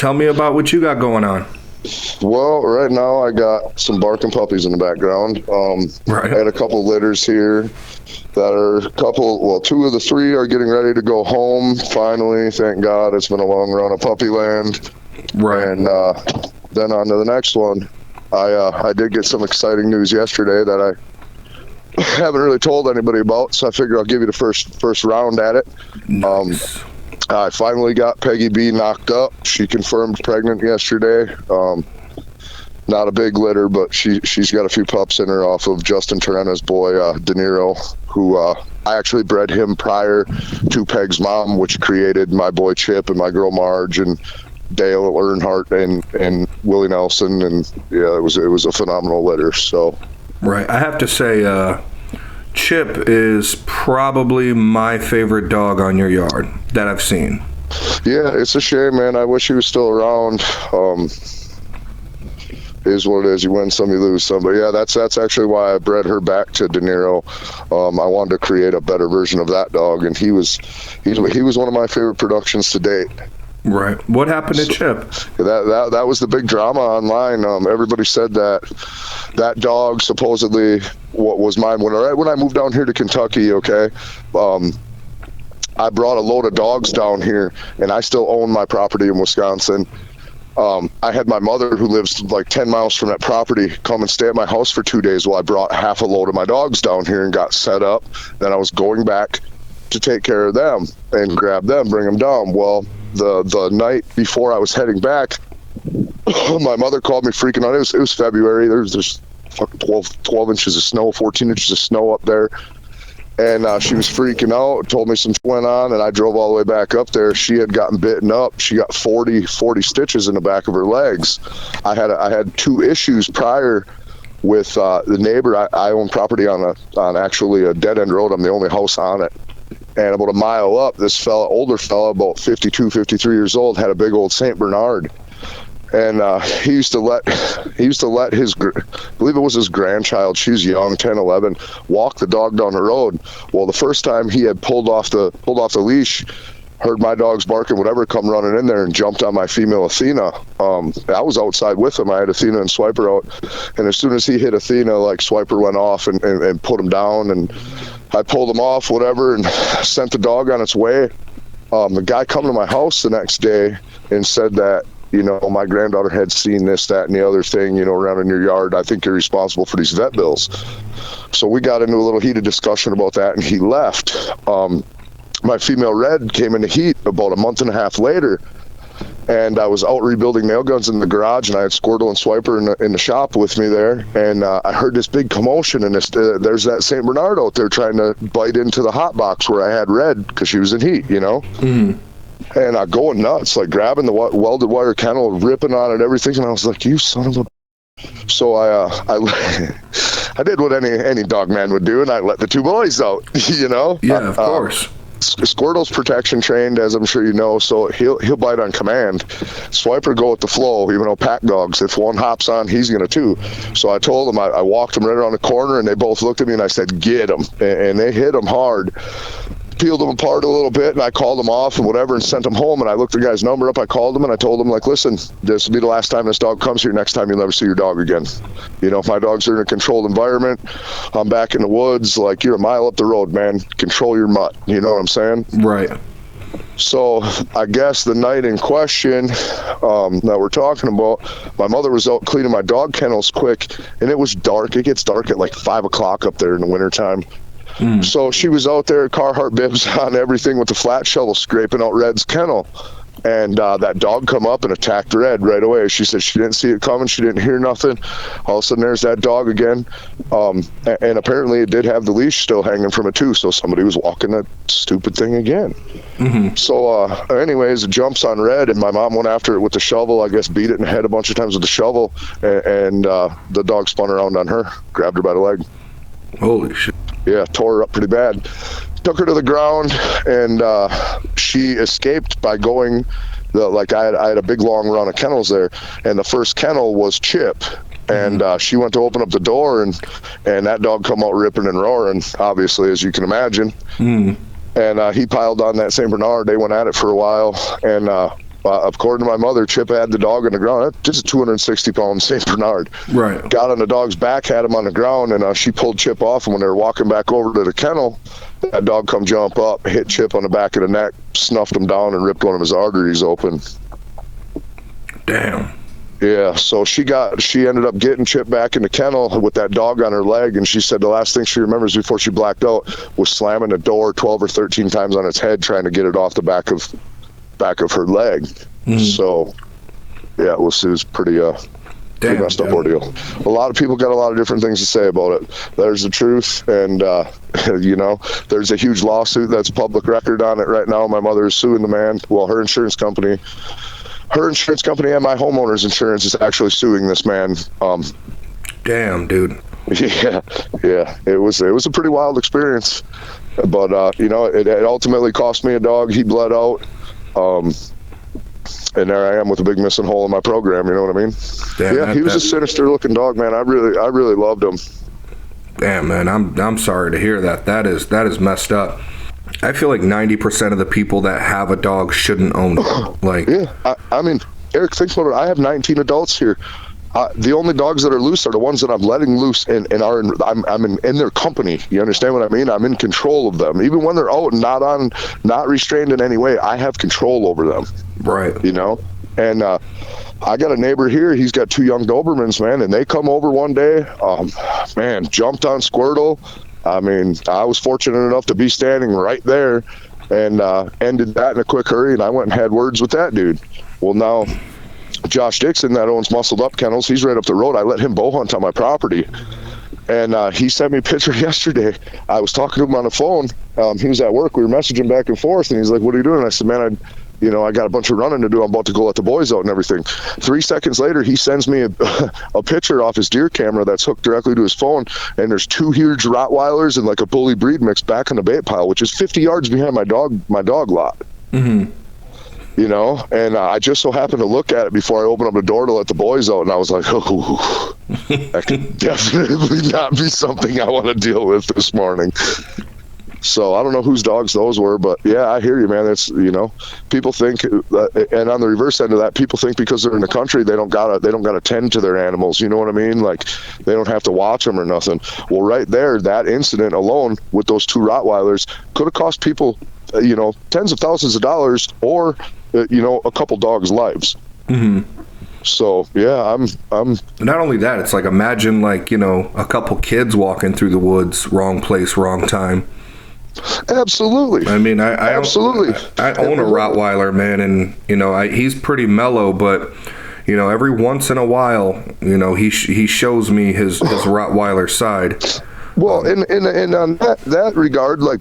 Tell me about what you got going on. Well, right now I got some barking puppies in the background. Right. I had a couple litters here that are two of the three are getting ready to go home. Finally, thank God. It's been a long run of puppy land. Right. And then on to the next one. I did get some exciting news yesterday that I haven't really told anybody about, so I figure I'll give you the first round at it. Nice. I finally got Peggy B knocked up. She confirmed pregnant yesterday. Not a big litter, but she's got a few pups in her off of Justin Terena's boy, De Niro, who I actually bred him prior to Peg's mom, which created my boy Chip and my girl Marge and Dale Earnhardt and Willie Nelson. And yeah, it was a phenomenal litter. So, right. I have to say, Chip is probably my favorite dog on your yard that I've seen. Yeah, it's a shame, man. I wish he was still around. Is what it is. You win some, you lose some. But yeah, that's actually why I bred her back to De Niro. I wanted to create a better version of that dog, and he was one of my favorite productions to date. Right. What happened to Chip? That was the big drama online. Everybody said that dog supposedly what was mine when I moved down here to Kentucky. Okay, I brought a load of dogs down here, and I still own my property in Wisconsin. I had my mother, who lives like 10 miles from that property, come and stay at my house for 2 days while I brought half a load of my dogs down here and got set up. Then I was going back to take care of them and grab them, bring them down. Well, the night before I was heading back, my mother called me freaking out. It was February. There's fucking 12 inches of snow, 14 inches of snow up there. And she was freaking out, told me some shit went on, and I drove all the way back up there. She had gotten bitten up. She got 40 stitches in the back of her legs. I had two issues prior with the neighbor. I own property on actually a dead-end road. I'm the only house on it. And about a mile up, this older fella, about 52, 53 years old, had a big old St. Bernard. And he used to let his, I believe it was his grandchild, she's young, 10, 11, walk the dog down the road. Well, the first time he had pulled off the leash, heard my dogs barking, whatever, come running in there and jumped on my female Athena. I was outside with him. I had Athena and Swiper out. And as soon as he hit Athena, like, Swiper went off and put him down. And I pulled him off, whatever, and sent the dog on its way. The guy come to my house the next day and said that, my granddaughter had seen this, that, and the other thing, around in your yard. I think you're responsible for these vet bills. So we got into a little heated discussion about that, and he left. My female Red came into heat about a month and a half later, and I was out rebuilding nail guns in the garage, and I had Squirtle and Swiper in the shop with me there, and I heard this big commotion, and there's that St. Bernard out there trying to bite into the hot box where I had Red because she was in heat, Mm. And going nuts, like grabbing the welded wire kennel, ripping on it, everything. And I was like, "You son of a!" So I did what any dog man would do, and I let the two boys out. Yeah, of course. Squirtle's protection trained, as I'm sure you know, so he'll bite on command. Swiper go with the flow, even though pack dogs, if one hops on, he's gonna too. So I told them, I walked them right around the corner, and they both looked at me, and I said, "Get them!" And they hit them hard. Peeled them apart a little bit, and I called them off and whatever and sent them home. And I looked the guy's number up. I called him and I told him, like, listen, this will be the last time this dog comes here. Next time you'll never see your dog again. If my dogs are in a controlled environment, I'm back in the woods, like, you're a mile up the road, man. Control your mutt. You know what I'm saying? Right. So I guess the night in question that we're talking about, my mother was out cleaning my dog kennels quick, and it was dark. It gets dark at like 5 o'clock up there in the wintertime. Mm. So she was out there, Carhartt bibs on, everything, with the flat shovel scraping out Red's kennel. And that dog come up and attacked Red right away. She said she didn't see it coming. She didn't hear nothing. All of a sudden, there's that dog again. And apparently it did have the leash still hanging from it too. So somebody was walking that stupid thing again. Mm-hmm. So anyways, it jumps on Red, and my mom went after it with the shovel. I guess beat it in the head a bunch of times with the shovel. And the dog spun around on her, grabbed her by the leg. Holy shit. Yeah, tore her up pretty bad. Took her to the ground, and she escaped by going. I had a big long run of kennels there, and the first kennel was Chip, and she went to open up the door, and that dog come out ripping and roaring, obviously, as you can imagine. Mm. And he piled on that St. Bernard. They went at it for a while, and according to my mother, Chip had the dog on the ground. This is 260-pound St. Bernard. Right. Got on the dog's back, had him on the ground, and she pulled Chip off. And when they were walking back over to the kennel, that dog come jump up, hit Chip on the back of the neck, snuffed him down, and ripped one of his arteries open. Damn. Yeah, so she ended up getting Chip back in the kennel with that dog on her leg, and she said the last thing she remembers before she blacked out was slamming the door 12 or 13 times on its head, trying to get it off the back of her leg. So, yeah, it was pretty messed up ordeal. A lot of people got a lot of different things to say about it. There's the truth, and there's a huge lawsuit that's public record on it right now. My mother is suing the man. Well, her insurance company and my homeowner's insurance is actually suing this man. Damn, dude. Yeah. It was a pretty wild experience, but it ultimately cost me a dog. He bled out, and there I am with a big missing hole in my program. You know what I mean? Damn, he was a sinister looking dog, man. I really loved him. Damn, man. I'm sorry to hear that. That is messed up. I feel like 90% of the people that have a dog shouldn't own it. Like, yeah, I mean, Eric, think about it. I have 19 adults here. The only dogs that are loose are the ones that I'm letting loose and I'm in their company. You understand what I mean? I'm in control of them. Even when they're out and not restrained in any way, I have control over them. Right. And I got a neighbor here. He's got 2 young Dobermans, man, and they come over one day, jumped on Squirtle. I mean, I was fortunate enough to be standing right there and ended that in a quick hurry, and I went and had words with that dude. Well, now Josh Dixon that owns Muscled Up Kennels, he's right up the road. I let him bow hunt on my property, and he sent me a picture yesterday. I was talking to him on the phone. He was at work. We were messaging back and forth, and he's like, "What are you doing?" And I said, "Man, I got a bunch of running to do. I'm about to go let the boys out and everything." 3 seconds later, he sends me a picture off his deer camera that's hooked directly to his phone, and there's 2 huge Rottweilers and like a bully breed mix back in the bait pile, which is 50 yards behind my dog lot. Mm-hmm. And I just so happened to look at it before I opened up the door to let the boys out, and I was like, "Oh, that could definitely not be something I want to deal with this morning." So I don't know whose dogs those were, but yeah, I hear you, man. It's, people think, and on the reverse end of that, people think because they're in the country, they don't gotta tend to their animals. You know what I mean? Like, they don't have to watch them or nothing. Well, right there, that incident alone with those 2 Rottweilers could have cost people, tens of thousands of dollars, or a couple dogs' lives. Mm-hmm. So yeah, I'm. Not only that, it's like, imagine like a couple kids walking through the woods, wrong place, wrong time. Absolutely. I mean, I absolutely. I own a Rottweiler, man, and he's pretty mellow, but every once in a while, he shows me his Rottweiler side. Well, and on that regard, like,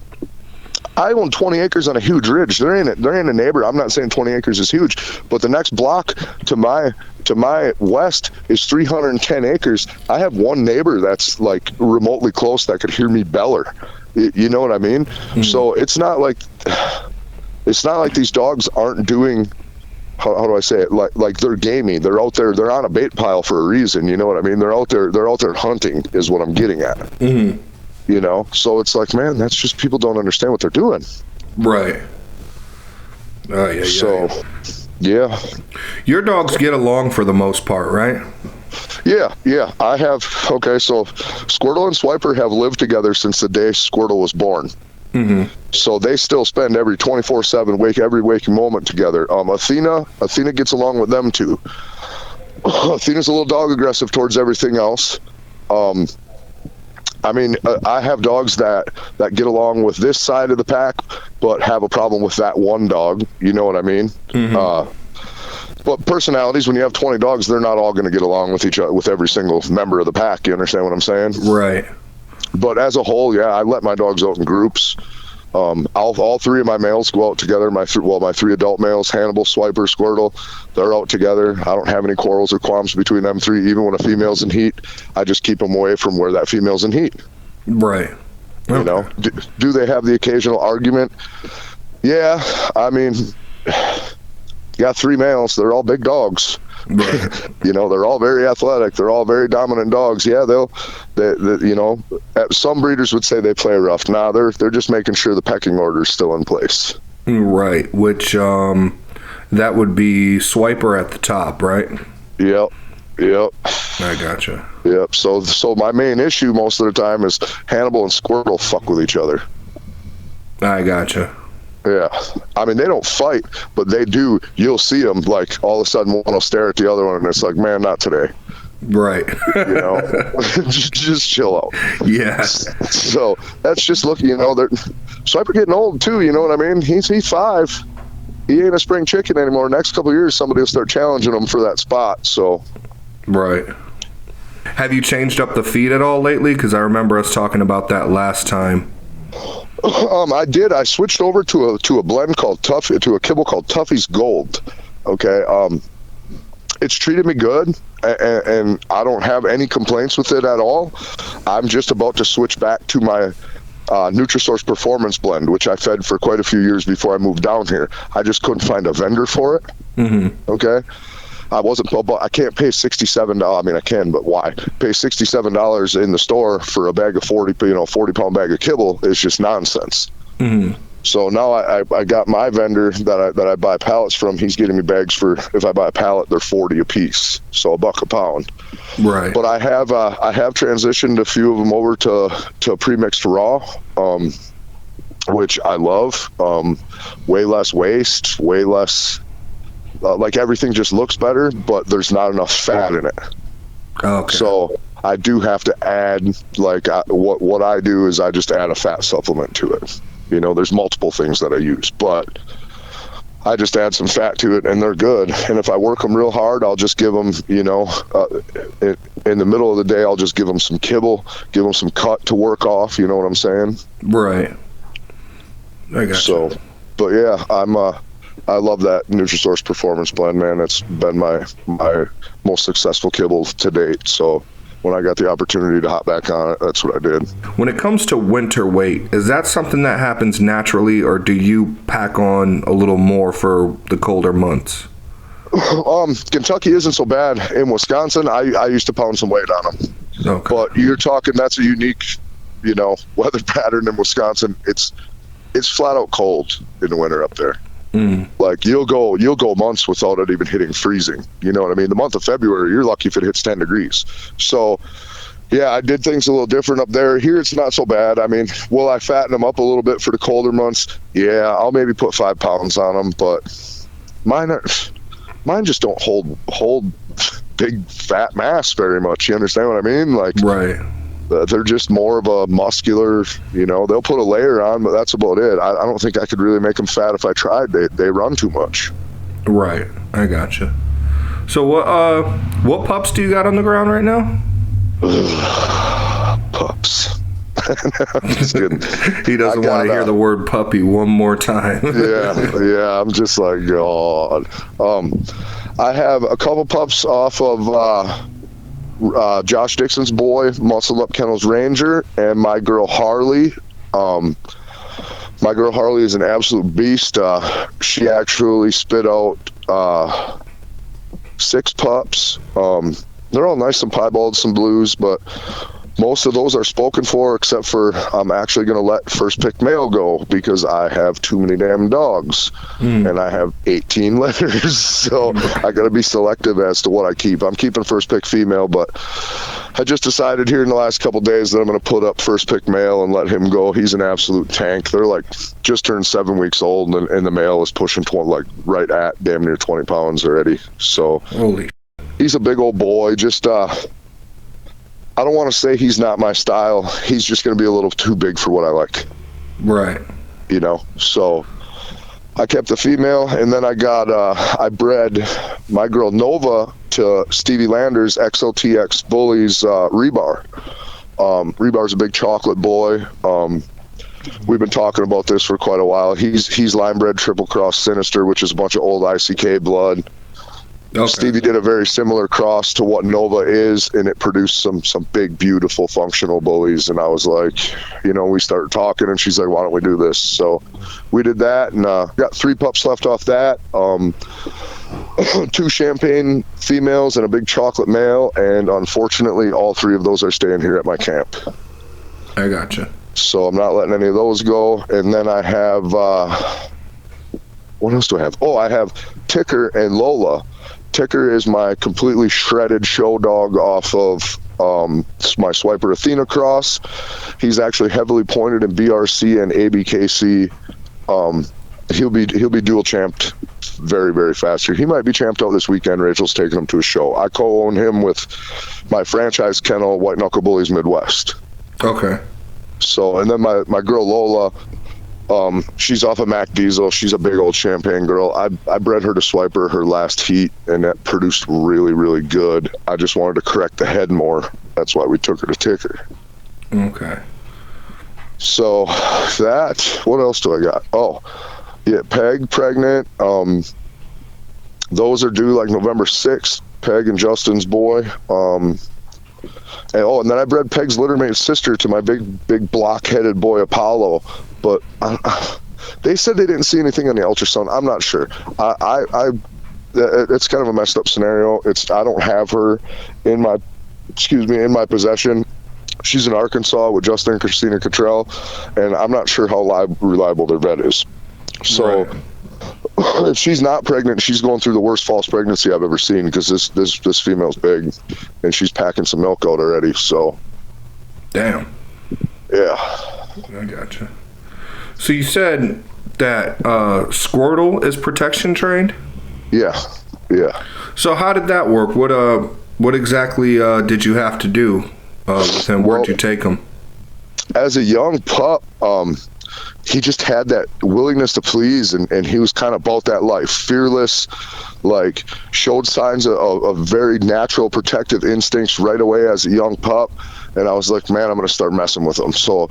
I own 20 acres on a huge ridge. There ain't a neighbor. I'm not saying 20 acres is huge, but the next block to my west is 310 acres. I have one neighbor that's like remotely close that could hear me beller. You know what I mean? Mm-hmm. So it's not like these dogs aren't doing, how do I say it? Like they're gamey. They're out there. They're on a bait pile for a reason. You know what I mean? They're out there hunting is what I'm getting at. Mm-hmm. So it's like, man, that's just, people don't understand what they're doing. Right. Yeah. So, yeah. Your dogs get along for the most part, right? Yeah. I have. Okay, so Squirtle and Swiper have lived together since the day Squirtle was born. Mm-hmm. So they still spend every 24/7 every waking moment together. Athena gets along with them too. Athena's a little dog aggressive towards everything else. I mean, I have dogs that get along with this side of the pack, but have a problem with that one dog. You know what I mean? Mm-hmm. But personalities, when you have 20 dogs, they're not all going to get along with each other, with every single member of the pack. You understand what I'm saying? Right. But as a whole, yeah, I let my dogs out in groups. All 3 of my males go out together. My 3 adult males, Hannibal, Swiper, Squirtle, they're out together. I don't have any quarrels or qualms between them 3. Even when a female's in heat, I just keep them away from where that female's in heat. Right. Okay. Do they have the occasional argument? Yeah, I mean, got 3 males. They're all big dogs. Right. They're all very athletic. They're all very dominant dogs. Yeah, some breeders would say they play rough. Nah, they're just making sure the pecking order is still in place. Right. Which That would be Swiper at the top, right? Yep. I gotcha. Yep. So my main issue most of the time is Hannibal and Squirtle fuck with each other. I gotcha. Yeah. I mean, they don't fight, but they do. You'll see them, like, all of a sudden one will stare at the other one, and it's like, man, not today. Right. You know, just chill out. Yeah. So that's just looking, you know, Swiper getting old too, you know what I mean? He's 5. He ain't a spring chicken anymore. Next couple of years, somebody will start challenging him for that spot. So, right. Have you changed up the feed at all lately? Because I remember us talking about that last time. I did. I switched over to a blend called to a kibble called Tuffy's Gold. Okay. It's treated me good, and I don't have any complaints with it at all. I'm just about to switch back to my Nutrisource Performance Blend, which I fed for quite a few years before I moved down here. I just couldn't find a vendor for it. Mm-hmm. Okay. I can't pay $67. I mean, I can, but why? Pay $67 in the store for a bag of 40-pound bag of kibble is just nonsense. Mm-hmm. So now I got my vendor that I buy pallets from. He's getting me bags for, if I buy a pallet, they're $40 a piece, so $1 a pound. Right. But I have transitioned a few of them over to pre-mixed raw, which I love. Way less waste, way less. Like, everything just looks better, but there's not enough fat in it. Okay. So I do have to add, like, what I do is I just add a fat supplement to it. You know, there's multiple things that I use, but I just add some fat to it, and they're good. And if I work them real hard, I'll just give them, you know, in the middle of the day, I'll just give them some kibble, give them some cut to work off. You know what I'm saying? Right. I got so, you. But yeah, I love that Nutrisource Performance Blend, man. It's been my most successful kibble to date. So when I got the opportunity to hop back on it, that's what I did. When it comes to winter weight, is that something that happens naturally, or do you pack on a little more for the colder months? Kentucky isn't so bad. In Wisconsin, I used to pound some weight on them. Okay. But you're talking, that's a unique, you know, weather pattern in Wisconsin. It's flat out cold in the winter up there. Mm. Like, you'll go months without it even hitting freezing. You know what I mean? The month of February, you're lucky if it hits 10 degrees. So, yeah, I did things a little different up there. Here, it's not so bad. I mean, will I fatten them up a little bit for the colder months? Yeah, I'll maybe put 5 pounds on them, but mine just don't hold big fat mass very much. You understand what I mean? Like, right. They're just more of a muscular, you know, they'll put a layer on, but that's about it. I don't think I could really make them fat if I tried. They run too much. Right. I gotcha. So what pups do you got on the ground right now? Pups. I'm just kidding. He doesn't want to hear the word puppy one more time. yeah. I'm just like, God. I have a couple pups off of Josh Dixon's boy, Muscle Up Kennels Ranger, and my girl Harley. My girl Harley is an absolute beast. She actually spit out 6 pups. They're all nice and piebald, some blues, but most of those are spoken for, except for I'm actually going to let First Pick Male go because I have too many damn dogs, and I have 18 litters, so I got to be selective as to what I keep. I'm keeping First Pick Female, but I just decided here in the last couple of days that I'm going to put up First Pick Male and let him go. He's an absolute tank. They're like just turned 7 weeks old, and the male is pushing like right at damn near 20 pounds already. So holy, he's a big old boy. Just I don't want to say he's not my style. He's just going to be a little too big for what I like. Right. You know, so I kept the female, and then I bred my girl Nova to Stevie Lander's XOTX Bullies Rebar. Rebar's a big chocolate boy. We've been talking about this for quite a while. He's line bred triple cross Sinister, which is a bunch of old ICK blood. Okay. Stevie did a very similar cross to what Nova is, and it produced some big, beautiful, functional bullies. And I was like, you know, we started talking, and she's like, why don't we do this? So we did that, and got 3 pups left off that. 2 champagne females and a big chocolate male, and unfortunately, all 3 of those are staying here at my camp. I gotcha. So I'm not letting any of those go. And then I have what else do I have? Oh, I have Ticker and Lola. Ticker is my completely shredded show dog off of my Swiper Athena cross. He's actually heavily pointed in BRC and ABKC. He'll be dual champed very, very fast here. He might be champed out this weekend. Rachel's taking him to a show. I co-own him with my franchise kennel, White Knuckle Bullies Midwest. Okay. So, and then my girl Lola, she's off of Mac Diesel. She's a big old champagne girl. I bred her to Swiper her last heat, and that produced really, really good. I just wanted to correct the head more. That's why we took her to Ticker. Okay. So what else do I got? Oh, yeah, Peg pregnant. Those are due like November 6th. Peg and Justin's boy. And then I bred Peg's littermate sister to my big block-headed boy Apollo. But they said they didn't see anything on the ultrasound. I'm not sure. It's kind of a messed up scenario. I don't have her in my possession. She's in Arkansas with Justin and Christina Cottrell, and I'm not sure how reliable their vet is. So right. If she's not pregnant, she's going through the worst false pregnancy I've ever seen, because this female's big, and she's packing some milk out already. So, damn. Yeah. I gotcha. So you said that Squirtle is protection trained? Yeah. So how did that work? What exactly did you have to do with him? Where'd you take him? As a young pup, he just had that willingness to please, and he was kind of about that life. Fearless, like showed signs of very natural protective instincts right away as a young pup. And I was like, man, I'm going to start messing with him. So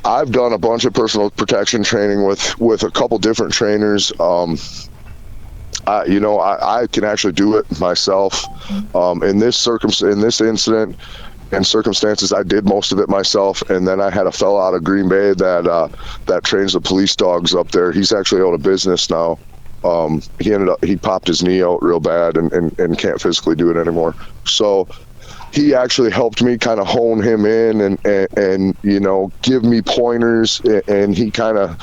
I've done a bunch of personal protection training with a couple different trainers. I can actually do it myself. In this incident and circumstances, I did most of it myself. And then I had a fella out of Green Bay that trains the police dogs up there. He's actually out of business now. He popped his knee out real bad and can't physically do it anymore. So he actually helped me kind of hone him in and give me pointers, and he kind of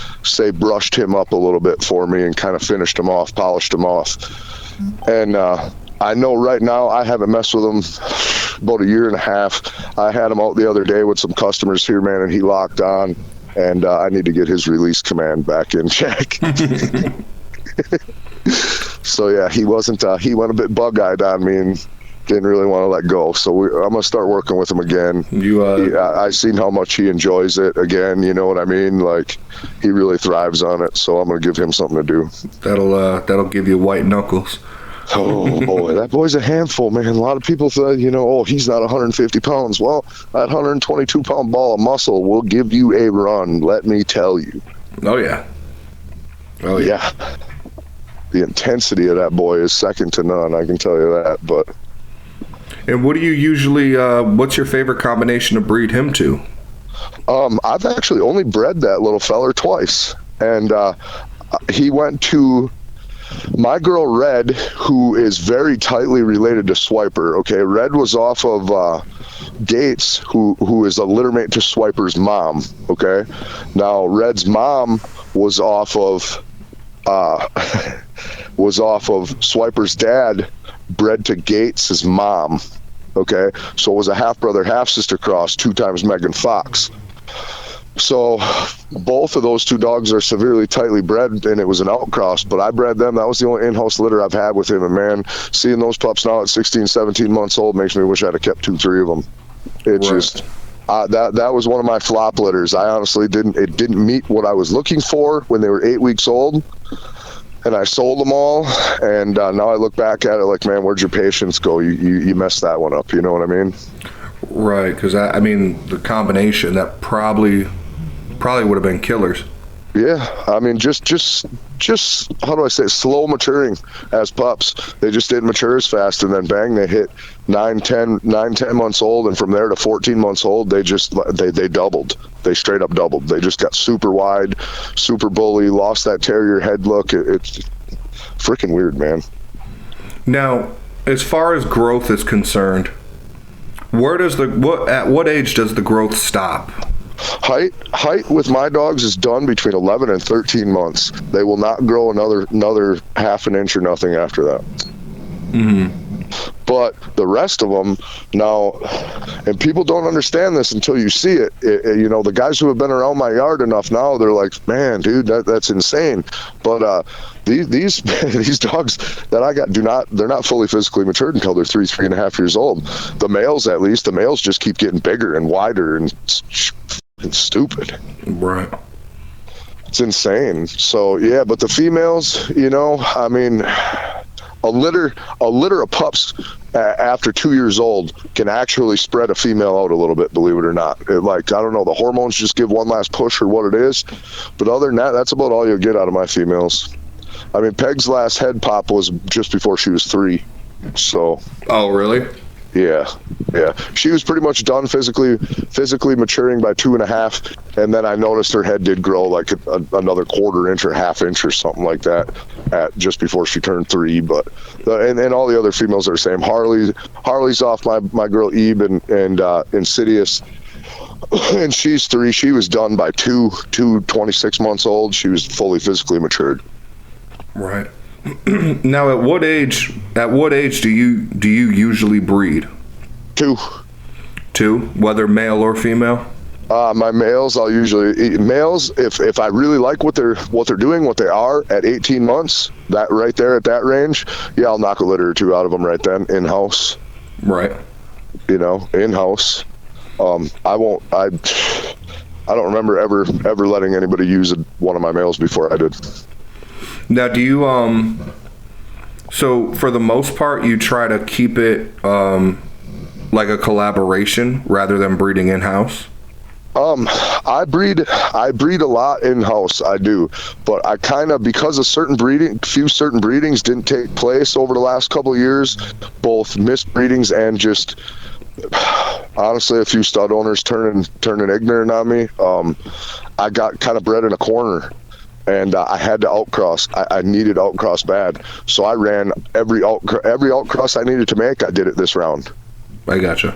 brushed him up a little bit for me and kind of finished him off, polished him off. And I know right now I haven't messed with him about a year and a half. I had him out the other day with some customers here, man, and he locked on, and I need to get his release command back in check. So yeah, he went a bit bug-eyed on me and didn't really want to let go. So I'm gonna start working with him again. I seen how much he enjoys it again. You know what I mean? Like, he really thrives on it. So I'm gonna give him something to do. That'll give you white knuckles. Oh boy, that boy's a handful, man. A lot of people say, he's not 150 pounds. Well, that 122-pound ball of muscle will give you a run. Let me tell you. Oh yeah. Yeah. The intensity of that boy is second to none. I can tell you that. But. And what do you usually, what's your favorite combination to breed him to? I've actually only bred that little feller twice. And he went to my girl Red, who is very tightly related to Swiper. Okay, Red was off of Gates, who is a littermate to Swiper's mom. Okay, now Red's mom was off of Swiper's dad, bred to Gates' mom. Okay, so it was a half brother, half sister cross, 2 times Megan Fox. So both of those two dogs are severely tightly bred, and it was an outcross, but I bred them. That was the only in-house litter I've had with him. And man, seeing those pups now at 16, 17 months old makes me wish I'd have kept 2, 3 of them. That was one of my flop litters. I honestly didn't meet what I was looking for when they were 8 weeks old. And I sold them all, and now I look back at it like, man, where'd your patience go? You messed that one up. You know what I mean? Right, because I mean the combination that probably would have been killers. Yeah, I mean just how do I say it? Slow maturing as pups. They just didn't mature as fast, and then bang, they hit 9, 10 months old, and from there to 14 months old, they doubled. They straight up doubled. They just got super wide, super bully, lost that terrier head look. It's freaking weird, man. Now, as far as growth is concerned, at what age does the growth stop Height with my dogs is done between 11 and 13 months. They will not grow another half an inch or nothing after that. But the rest of them now, and people don't understand this until you see it. You know, the guys who have been around my yard enough now, they're like, man, dude, that's insane. But these these dogs that I got they're not fully physically matured until they're 3.5 years old. The males, at least, the males just keep getting bigger and wider and stupid. Right. It's insane. So yeah, but the females, you know, I mean, a litter of pups after 2 years old can actually spread a female out a little bit, believe it or not. I don't know, the hormones just give one last push or what it is, but other than that, that's about all you'll get out of my females. I mean, Peg's last head pop was just before she was 3, so. Oh, really? Yeah. She was pretty much done physically maturing by 2.5, and then I noticed her head did grow like another 1/4 inch or 1/2 inch or something like that at just before she turned 3. But and all the other females are the same. Harley's off my girl Eve and Insidious, and she's 3. She was done by 26 months old. She was fully physically matured. Right. Now, at what age do you usually breed? 2. Whether male or female? My males, I'll usually males if I really like what they're doing, what they are at 18 months, that right there at that range, yeah, I'll knock a litter or 2 out of them right then in house. Right. You know, in house. I don't remember ever letting anybody use one of my males before I did. Now, do you so for the most part you try to keep it like a collaboration rather than breeding in house? I breed a lot in house, I do, but I kind of, because of few certain breedings didn't take place over the last couple of years, both misbreedings and just honestly a few stud owners turning ignorant on me. I got kind of bred in a corner. And I had to outcross. I needed outcross bad, so I ran every outcross I needed to make. I did it this round. I gotcha.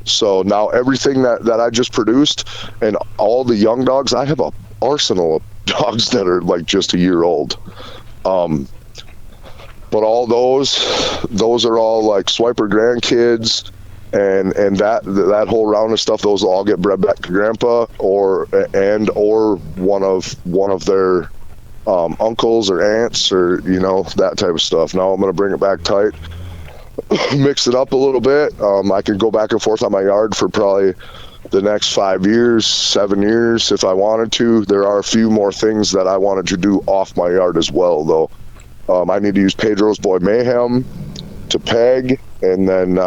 So now everything that I just produced and all the young dogs, I have a arsenal of dogs that are like just a year old. But all those are all like swiper grandkids. And that whole round of stuff, those will all get bred back to grandpa or one of their uncles or aunts, or you know, that type of stuff. Now I'm gonna bring it back tight, mix it up a little bit. I can go back and forth on my yard for probably the next 5 years, 7 years if I wanted to. There are a few more things that I wanted to do off my yard as well, though. I need to use Pedro's Boy Mayhem to peg, and then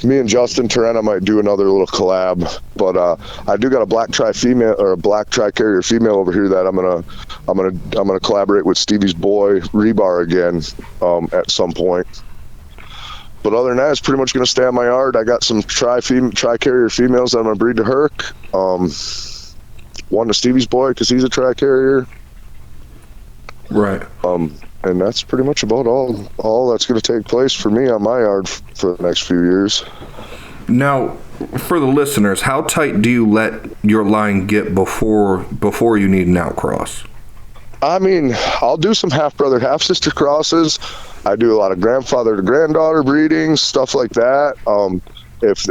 me and Justin Torrena might do another little collab, but I do got a black tri-female or a black tri-carrier female over here that I'm gonna collaborate with Stevie's boy Rebar again at some point. But other than that, it's pretty much gonna stay on my yard. I got some tri-carrier females that I'm gonna breed to Herc. One to Stevie's boy because he's a tri-carrier. Right. And that's pretty much about all that's going to take place for me on my yard for the next few years. Now, for the listeners, how tight do you let your line get before you need an outcross? I mean, I'll do some half brother, half sister crosses. I do a lot of grandfather to granddaughter breedings, stuff like that. If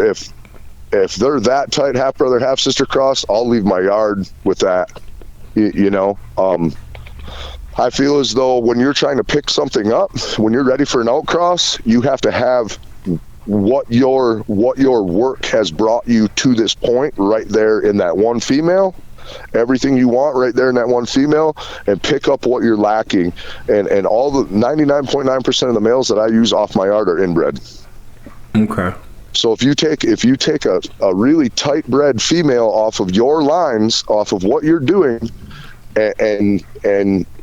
they're that tight, half brother, half sister cross, I'll leave my yard with that. You know. I feel as though when you're trying to pick something up, when you're ready for an outcross, you have to have what your work has brought you to this point right there in that one female, everything you want right there in that one female, and pick up what you're lacking. And all the 99.9% of the males that I use off my yard are inbred. Okay. So if you take a really tight bred female off of your lines, off of what you're doing, and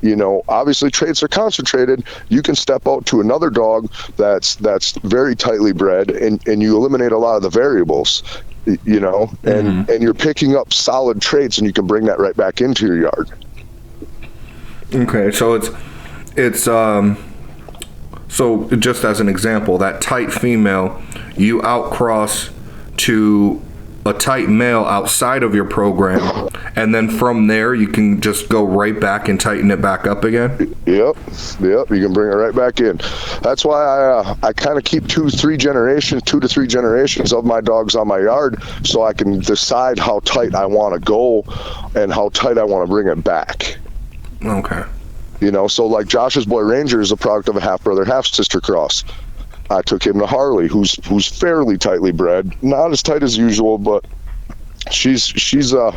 you know, obviously traits are concentrated, you can step out to another dog that's very tightly bred, and you eliminate a lot of the variables, you know, and you're picking up solid traits, and you can bring that right back into your yard. Okay, so it's so just as an example, that tight female, you outcross to a tight male outside of your program, and then from there you can just go right back and tighten it back up again? Yep. You can bring it right back in. That's why I kind of keep 2 to 3 generations of my dogs on my yard, so I can decide how tight I want to go and how tight I want to bring it back. Okay. You know, so like Josh's boy Ranger is a product of a half brother, half sister cross. I took him to Harley, who's fairly tightly bred, not as tight as usual, but she's a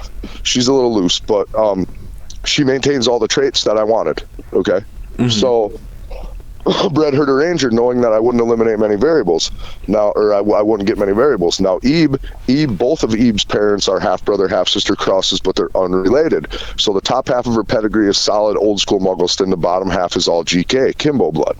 little loose, but she maintains all the traits that I wanted. Okay. Mm-hmm. So bred her to Ranger, knowing that I wouldn't eliminate many variables now, or I wouldn't get many variables. Now Ebe, both of Ebe's parents are half brother, half sister crosses, but they're unrelated. So the top half of her pedigree is solid old school Muggleston. The bottom half is all GK, Kimbo blood.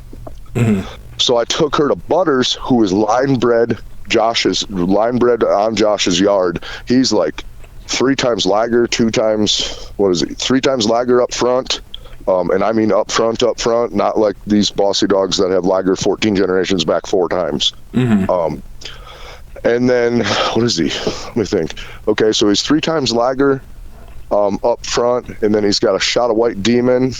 Mm-hmm. So I took her to Butters, who is line bred on Josh's yard. He's like 3 times lager, 3 times lager up front. And I mean up front, not like these bossy dogs that have lager 14 generations back 4 times. Mm-hmm. And then, what is he? Let me think. Okay, so he's 3 times lager up front, and then he's got a shot of white demon,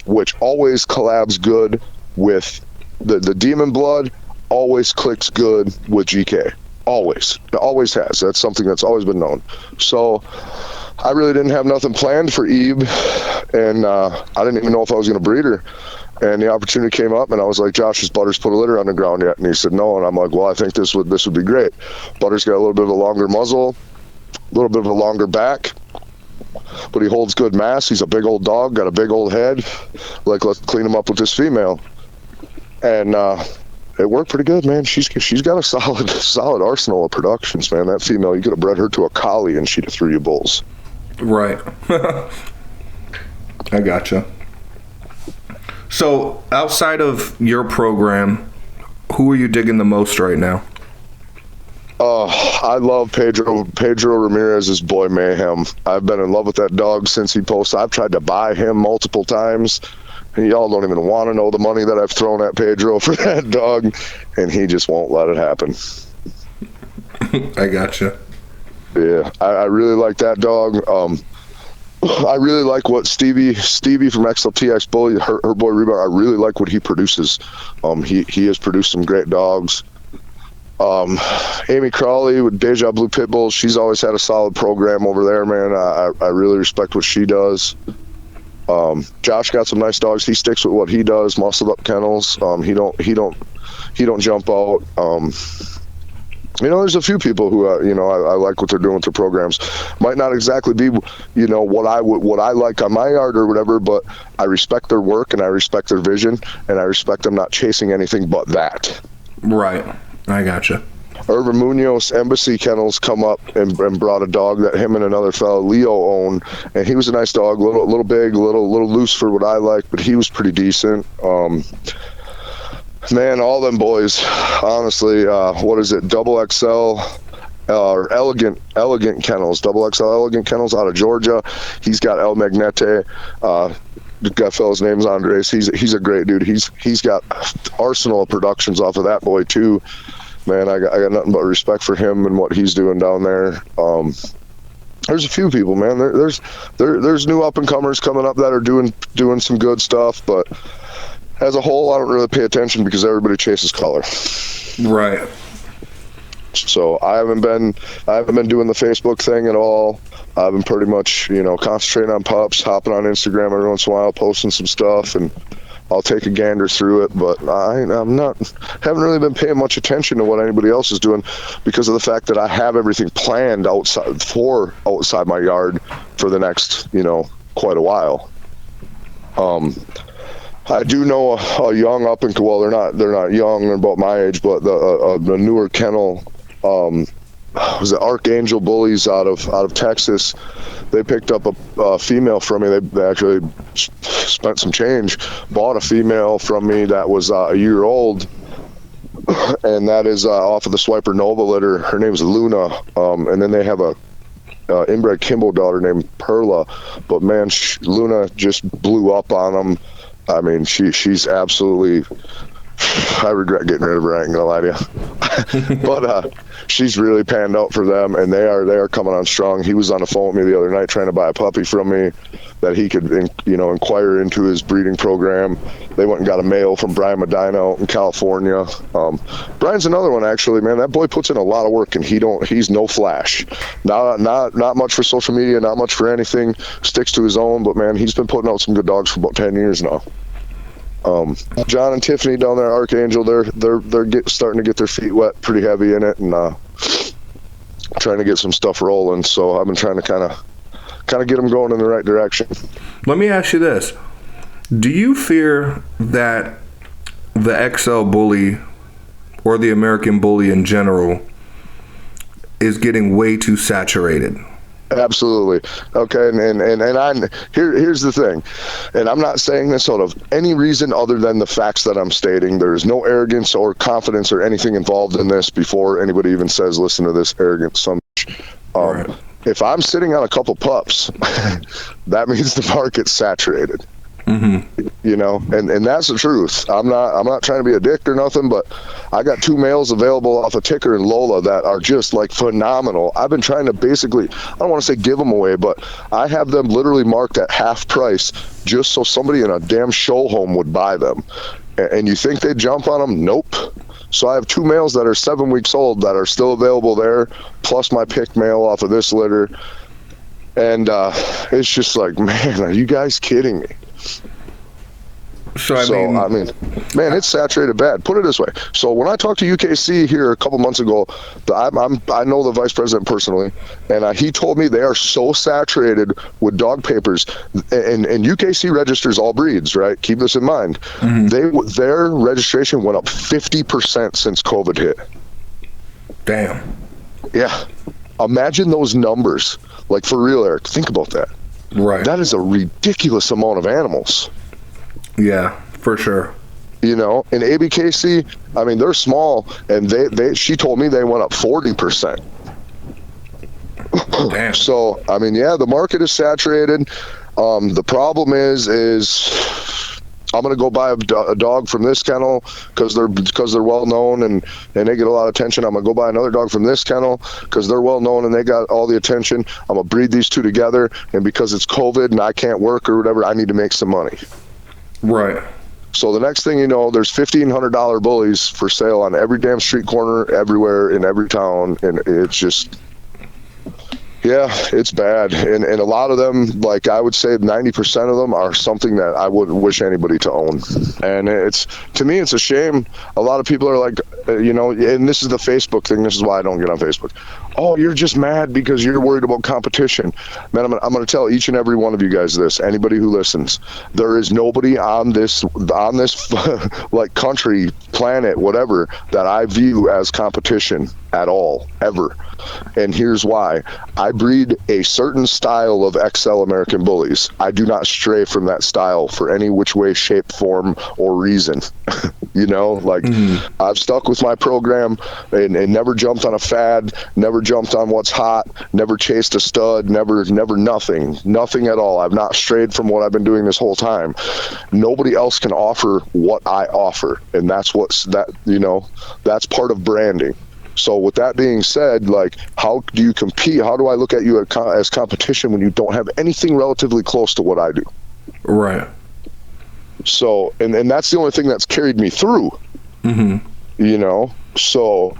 which always collabs good with the demon blood, always clicks good with GK. Always. It always has. That's something that's always been known. So I really didn't have nothing planned for Ebe, and I didn't even know if I was going to breed her. And the opportunity came up, and I was like, Josh, has Butters put a litter on the ground yet? And he said, no. And I'm like, well, I think this would be great. Butters got a little bit of a longer muzzle, a little bit of a longer back, but he holds good mass. He's a big old dog, got a big old head. Like, let's clean him up with this female. And it worked pretty good, man. She's got a solid arsenal of productions, man. That female, you could have bred her to a collie and she'd have threw you bulls. Right. I gotcha. So outside of your program, who are you digging the most right now? I love Pedro Ramirez, his boy Mayhem. I've been in love with that dog since he posted. I've tried to buy him multiple times. And y'all don't even want to know the money that I've thrown at Pedro for that dog, and he just won't let it happen. I gotcha. Yeah, I really like that dog. I really like what Stevie from XLTX Bully, her boy Reba, I really like what he produces. He has produced some great dogs. Amy Crawley with Deja Blue Pitbull, she's always had a solid program over there, man. I really respect what she does. Josh got some nice dogs. He sticks with what he does, muscled up kennels. He don't jump out. There's a few people who I like what they're doing with their programs. Might not exactly be what I like on my yard or whatever, but I respect their work and I respect their vision and I respect them not chasing anything but that. Right. I gotcha. Irvin Munoz Embassy Kennels come up and brought a dog that him and another fellow Leo own, and he was a nice dog, little big, little loose for what I like, but he was pretty decent. Man, all them boys, honestly, what is it? Double XL or elegant kennels, double XL elegant kennels out of Georgia. He's got El Magnete. That fellow's name's Andres. He's a great dude. He's got arsenal of productions off of that boy too. Man, I got nothing but respect for him and what he's doing down there. There's a few people, man. There's new up and comers coming up that are doing some good stuff, but as a whole, I don't really pay attention because everybody chases color. Right. So I haven't been doing the Facebook thing at all. I've been pretty much, concentrating on pups, hopping on Instagram every once in a while, posting some stuff, and I'll take a gander through it, but haven't really been paying much attention to what anybody else is doing because of the fact that I have everything planned outside my yard for the next, quite a while. I do know a young up and they're not young, they're about my age, but the newer kennel, was it Archangel Bullies out of Texas. They picked up a female from me. They actually spent some change, bought a female from me that was a year old, and that is off of the Swiper Nova litter. Her name's Luna, and then they have a inbred Kimbo daughter named Perla. But man, Luna just blew up on them. I mean, she's absolutely I regret getting rid of her, I ain't gonna lie to you. But she's really panned out for them, and they are coming on strong. He was on the phone with me the other night trying to buy a puppy from me that he could, inquire into his breeding program. They went and got a male from Brian Medina out in California. Brian's another one, actually, man. That boy puts in a lot of work, and he's no flash. Not much for social media, not much for anything. Sticks to his own, but man, he's been putting out some good dogs for about 10 years now. John and Tiffany down there, Archangel, they're starting to get their feet wet, pretty heavy in it, and trying to get some stuff rolling. So I've been trying to kind of get them going in the right direction. Let me ask you this: do you fear that the XL bully or the American bully in general is getting way too saturated? Absolutely. Okay, and here's the thing, and I'm not saying this out of any reason other than the facts that I'm stating. There is no arrogance or confidence or anything involved in this before anybody even says, listen to this arrogant son. Right. If I'm sitting on a couple pups, that means the market's saturated. Mm-hmm. And that's the truth. I'm not trying to be a dick or nothing, but I got 2 males available off of Ticker and Lola that are just like phenomenal. I've been trying to basically, I don't want to say give them away, but I have them literally marked at half price just so somebody in a damn show home would buy them. And you think they'd jump on them? Nope. So I have 2 males that are 7 weeks old that are still available there, plus my pick male off of this litter. And it's just like, man, are you guys kidding me? So I mean, man, it's saturated bad. Put it this way. So when I talked to UKC here a couple months ago, I know the vice president personally, and he told me they are so saturated with dog papers, and UKC registers all breeds, right? Keep this in mind. Mm-hmm. Their registration went up 50% since COVID hit. Damn. Yeah. Imagine those numbers. Like, for real, Eric. Think about that. Right. That is a ridiculous amount of animals. Yeah, for sure. And ABKC, I mean, they're small, and she told me they went up 40%. Damn. So, I mean, yeah, the market is saturated. The problem is I'm going to go buy a dog from this kennel because they're well known and they get a lot of attention. I'm going to go buy another dog from this kennel because they're well known and they got all the attention. I'm going to breed these 2 together, and because it's COVID and I can't work or whatever, I need to make some money. Right. So the next thing you know, there's $1,500 bullies for sale on every damn street corner, everywhere, in every town, and it's just, yeah, it's bad. And a lot of them, like I would say 90% of them are something that I wouldn't wish anybody to own. And to me, it's a shame. A lot of people are like, and this is the Facebook thing. This is why I don't get on Facebook. Oh, you're just mad because you're worried about competition. Man, I'm going to tell each and every one of you guys this, anybody who listens. There is nobody on this like country, planet, whatever, that I view as competition at all, ever. And here's why. I breed a certain style of XL American bullies. I do not stray from that style for any which way, shape, form, or reason. I've stuck with my program and never jumped on a fad, never jumped on what's hot, never chased a stud, never nothing at all. I've not strayed from what I've been doing this whole time. Nobody else can offer what I offer, and that's that's part of branding. So with that being said, like, how do you compete? How do I look at you as competition when you don't have anything relatively close to what I do? Right. So, and that's the only thing that's carried me through. Mm-hmm. So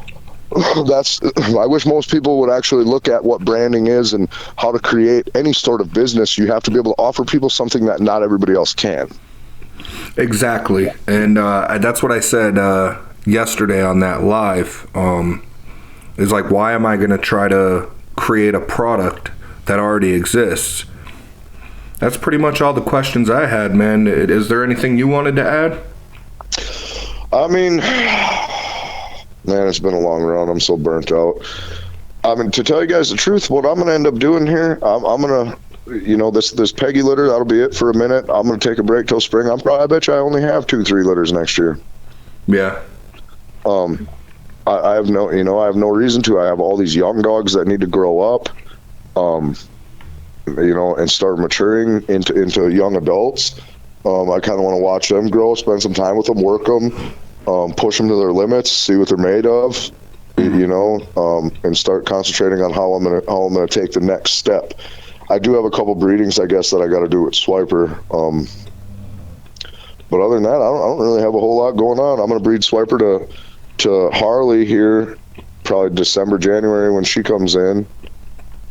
I wish most people would actually look at what branding is and how to create any sort of business. You have to be able to offer people something that not everybody else can. Exactly. And that's what I said yesterday on that live. Is like, why am I going to try to create a product that already exists? That's pretty much all the questions I had, man. Is there anything you wanted to add? I mean, man, it's been a long run. I'm so burnt out. I mean, to tell you guys the truth, what I'm going to end up doing here, I'm going to, this Peggy litter, that'll be it for a minute. I'm going to take a break till spring. I bet you I only have 2-3 litters next year. Yeah. I have no reason to. I have all these young dogs that need to grow up, and start maturing into young adults. I kind of want to watch them grow, spend some time with them, work them. push them to their limits, see what they're made of, you know, and start concentrating on how I'm gonna take the next step. I do have a couple breedings, I guess, that I got to do with Swiper. But other than that, I don't really have a whole lot going on. I'm gonna breed Swiper to Harley here, probably December, January when she comes in.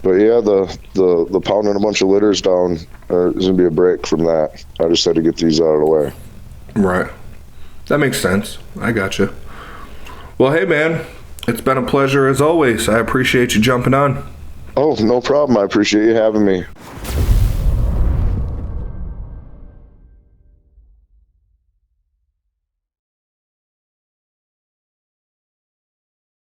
But yeah, the pounding a bunch of litters down is gonna be a break from that. I just had to get these out of the way. Right. That makes sense. I gotcha. Well, hey, man. It's been a pleasure as always. I appreciate you jumping on. Oh, no problem. I appreciate you having me.